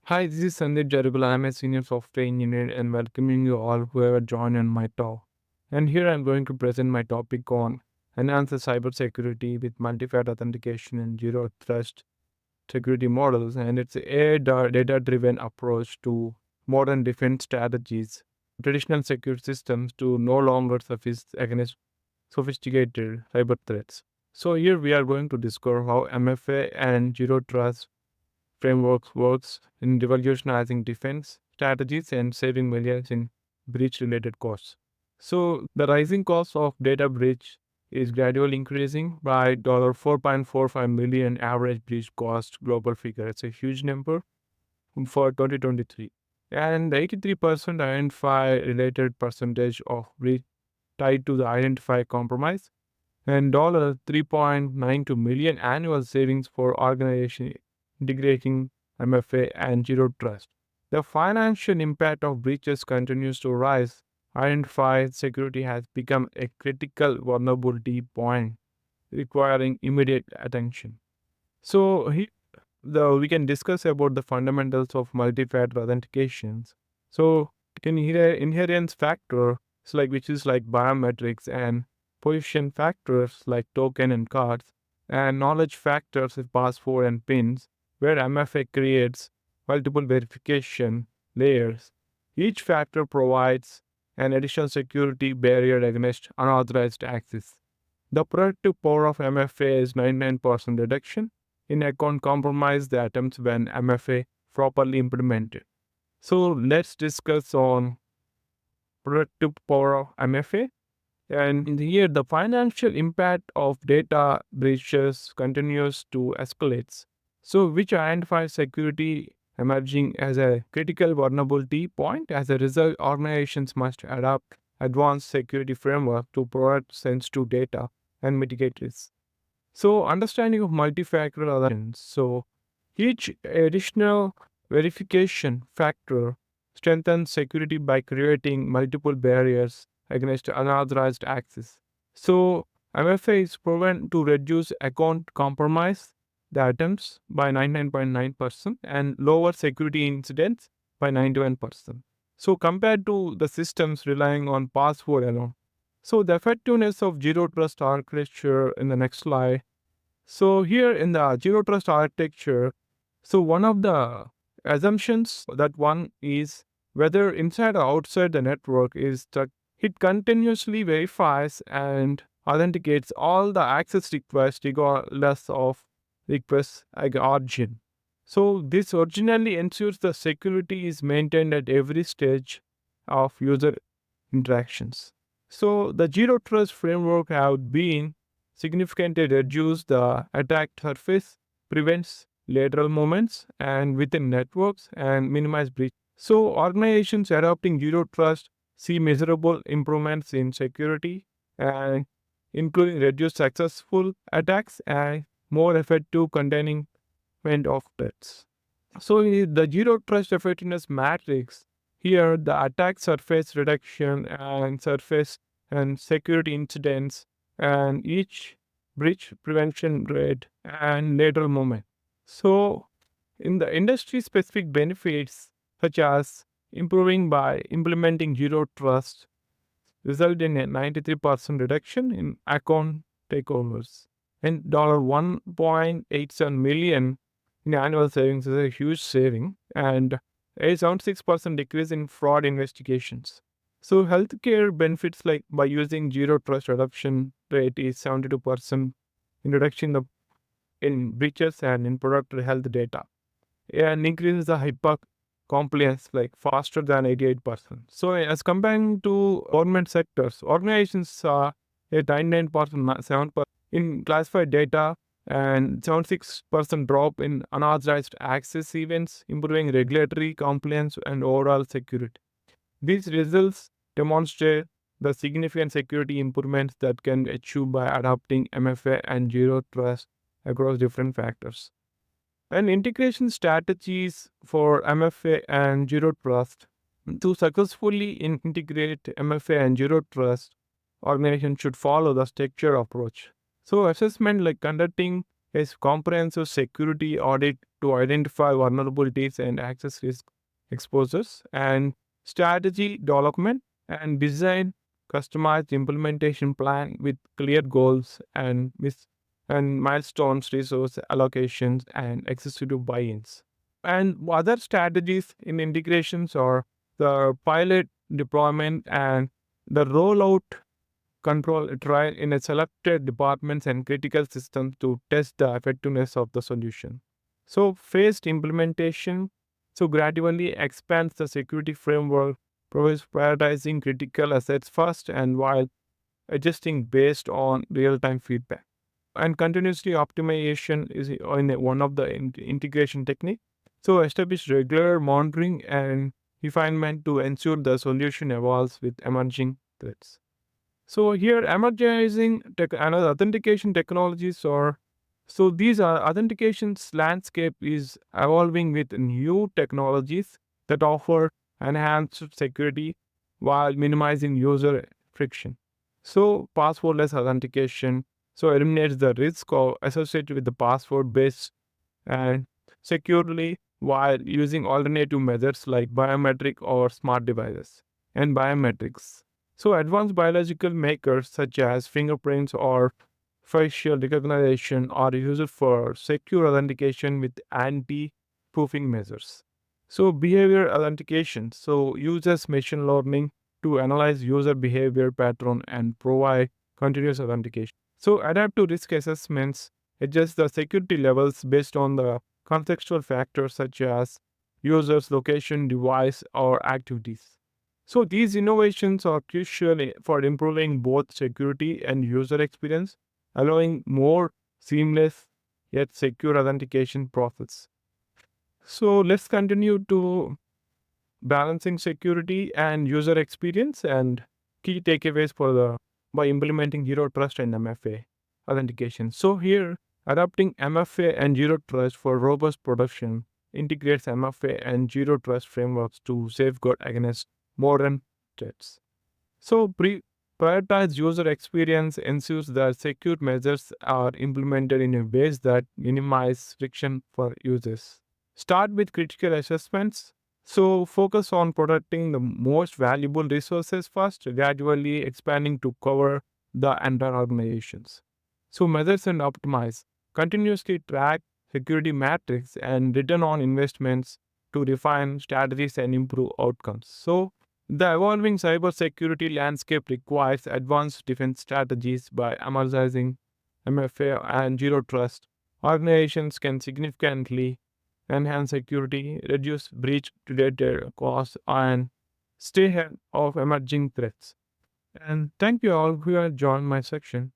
Hi, this is Sandeep Jarugula. I'm a senior software engineer and welcoming you all whoever joined on my talk. And here I'm going to present my topic on enhance the cybersecurity with multi-factor authentication and zero trust security models. And it's a data-driven approach to modern defense strategies. Traditional security systems to no longer suffice against sophisticated cyber threats. So here we are going to discover how MFA and zero trust frameworks works in revolutionizing defense strategies and saving millions in breach related costs. So the rising cost of data breach is gradually increasing by $4.45 million average breach cost global figure. It's a huge number for 2023. And 83% identify related percentage of breach tied to the identify compromise and $3.92 million annual savings for organization integrating MFA and zero trust. The financial impact of breaches continues to rise. Identified security has become a critical vulnerability point requiring immediate attention. So we can discuss about the fundamentals of multi-factor authentications. So inherence factor is like which is like biometrics and position factors like token and cards and knowledge factors is password and pins where MFA creates multiple verification layers. Each factor provides an additional security barrier against unauthorized access. The productive power of MFA is 99% reduction in account compromise the attempts when MFA properly implemented. So let's discuss on productive power of MFA. And in here, the financial impact of data breaches continues to escalate. So which identifies security emerging as a critical vulnerability point. As a result, organizations must adopt advanced security framework to protect sensitive data and mitigate risks. So understanding of multi-factor authentication. So each additional verification factor strengthens security by creating multiple barriers against unauthorized access. So MFA is proven to reduce account compromise the attempts by 99.9% and lower security incidents by 91%. So compared to the systems relying on password alone. So the effectiveness of zero trust architecture in the next slide. So here in the zero trust architecture, so one of the assumptions that one is whether inside or outside the network is that it continuously verifies and authenticates all the access requests regardless of request origin. So this originally ensures the security is maintained at every stage of user interactions. So the zero trust framework have been significantly reduce the attack surface, prevents lateral movements and within networks and minimize breach. So organizations adopting zero trust see measurable improvements in security and including reduced successful attacks and more effective containment of threats. So the zero trust effectiveness matrix here the attack surface reduction and surface and security incidents and each breach prevention rate and lateral movement. So in the industry specific benefits such as improving by implementing zero trust result in a 93% reduction in account takeovers and $1.87 million in annual savings is a huge saving and a 76% decrease in fraud investigations. So healthcare benefits like by using zero trust reduction rate is 72% in reduction in breaches and in product health data and increases the HIPAA compliance like faster than 88%. So as comparing to government sectors, organizations are at 99%, 7% in classified data and 76% drop in unauthorized access events, improving regulatory compliance and overall security. These results demonstrate the significant security improvements that can be achieved by adopting MFA and zero trust across different factors. And integration strategies for MFA and zero trust. To successfully integrate MFA and zero trust, organizations should follow the structure approach. So assessment like conducting a comprehensive security audit to identify vulnerabilities and access risk exposures, and strategy development and design customized implementation plan with clear goals and milestones, resource allocations, and executive buy-ins. And other strategies in integrations are the pilot deployment and the rollout control trial in a selected departments and critical systems to test the effectiveness of the solution. So phased implementation gradually expands the security framework, prioritizing critical assets first and while adjusting based on real-time feedback. And continuously optimization is one of the integration technique. So establish regular monitoring and refinement to ensure the solution evolves with emerging threats. So here, emerging another authentication technologies are these are authentications landscape is evolving with new technologies that offer enhanced security while minimizing user friction. So passwordless authentication eliminates the risk associated with the password based and securely while using alternative methods like biometric or smart devices and biometrics. So advanced biological makers such as fingerprints or facial recognition are used for secure authentication with anti-spoofing measures. So behavior authentication uses machine learning to analyze user behavior pattern and provide continuous authentication. So adaptive risk assessments adjust the security levels based on the contextual factors such as users, location, device, or activities. So these innovations are crucial for improving both security and user experience, allowing more seamless yet secure authentication process. So let's continue to balancing security and user experience and key takeaways for the by implementing zero trust and MFA authentication. So here adopting MFA and zero trust for robust production integrates MFA and zero trust frameworks to safeguard against modern threats. So prioritize user experience ensures that secure measures are implemented in a ways that minimize friction for users. Start with critical assessments. So focus on protecting the most valuable resources first, gradually expanding to cover the entire organizations. So measures and optimize. Continuously track security metrics and return on investments to refine strategies and improve outcomes. So the evolving cybersecurity landscape requires advanced defense strategies by emphasizing MFA and zero trust. Organizations can significantly enhance security, reduce breach related costs, and stay ahead of emerging threats. And thank you all who have joined my section.